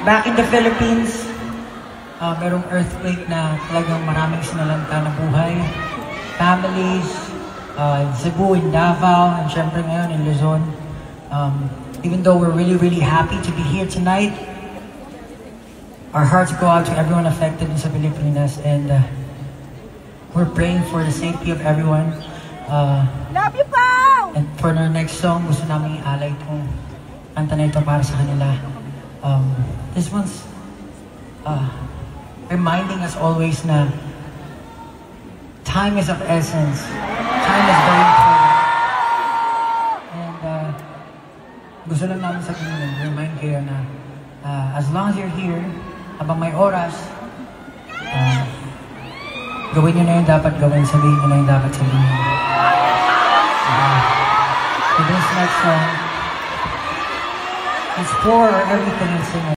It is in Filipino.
Back in the Philippines, merong earthquake na talagang maraming sinalanta na buhay. Families, in Cebu, in Davao, and syempre ngayon in Luzon. Even though we're really happy to be here tonight, our hearts go out to everyone affected in sa Pilipinas, and we're praying for the safety of everyone. Love you, Pao! And for our next song, gusto namin i-alay itong kanta na ito para sa kanila. This one's reminding us always na time is of essence. Time is very important. And gusto lang namin sabihin, remind kayo na as long as you're here, habang may oras, gawin nyo na yung dapat gawin, sabihin nyo na yung dapat sabihin. So this next song is for everything in singing.